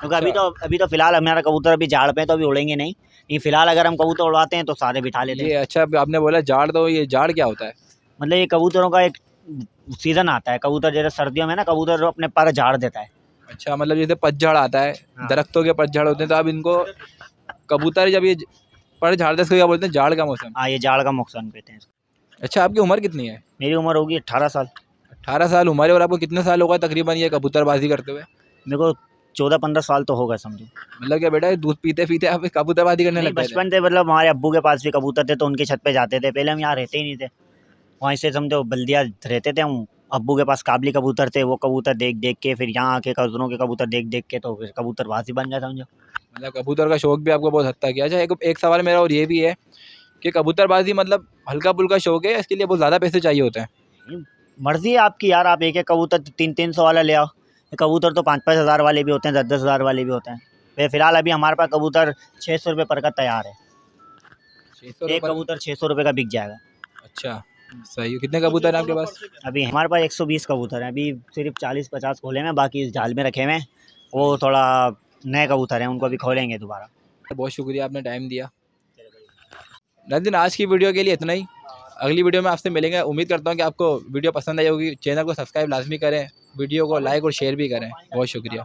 क्योंकि अभी तो फिलहाल हमारा कबूतर अभी झाड़ पे है, तो अभी उड़ेंगे नहीं। ये फिलहाल अगर हम कबूतर उड़वाते हैं तो सारे बिठा लेते हैं। ये अच्छा आपने बोला झाड़, तो ये झाड़ क्या होता है? मतलब ये कबूतरों का एक सीज़न आता है। कबूतर जैसे सर्दियों में ना कबूतर अपने पर झाड़ देता है। अच्छा, मतलब जैसे पतझड़ आता है, हाँ। दरख्तों के पतझड़ होते हैं, तो अब इनको कबूतर जब ये पर झाड़ते हैं इसको क्या बोलते हैं? झाड़ का मौसम। हाँ, ये झाड़ का मौसम कहते हैं इसको। अच्छा, आपकी उम्र कितनी है? मेरी उम्र होगी 18 साल। 18 साल उम्र है, और आपको कितने साल होगा तकरीबन ये कबूतरबाजी करते हुए? मेरे को 14-15 साल तो हो गए समझो। मतलब क्या बेटा, दूध पीते पीते आप कबूतरबाजी करने नहीं, लग गए थे? बचपन से मतलब हमारे अब्बू के पास भी कबूतर थे, तो उनकी छत पे जाते थे। पहले हम यहाँ रहते ही नहीं थे, वहीं से समझो बल्दिया रहते थे हम। अब्बू के पास काबली कबूतर थे, वो कबूतर देख देख के फिर यहाँ आके कजनों के कबूतर देख देख के तो फिर कबूतरबाजी बन गया समझो। मतलब कबूतर का शौक भी आपको बहुत हद तक है। अच्छा, एक सवाल मेरा और ये भी है कि कबूतरबाजी मतलब हल्का फुल्का शौक है, इसके लिए बहुत ज़्यादा पैसे चाहिए होते हैं? मर्जी है आपकी यार, आप एक एक कबूतर 300-300 वाला ले आओ। कबूतर तो 5-5 हज़ार वाले भी होते हैं, 10-10 हज़ार वाले भी होते हैं। फिलहाल अभी हमारे पास कबूतर 600 रुपये पर का तैयार है। 600 एक कबूतर 600 रुपये का बिक जाएगा। अच्छा, सही है। कितने कबूतर हैं आपके पास? अभी हमारे पास 120 कबूतर हैं। अभी सिर्फ 40-50 खोले हैं, बाकी इस जाल में रखे हुए हैं। वो थोड़ा नए कबूतर हैं, उनको अभी खोलेंगे दोबारा। बहुत शुक्रिया, आपने टाइम दिया। नाज़रीन, आज की वीडियो के लिए इतना ही। अगली वीडियो में आपसे मिलेंगे। उम्मीद करता हूँ कि आपको वीडियो पसंद आई होगी। चैनल को सब्सक्राइब लाजमी करें, वीडियो को लाइक और शेयर भी करें। बहुत शुक्रिया।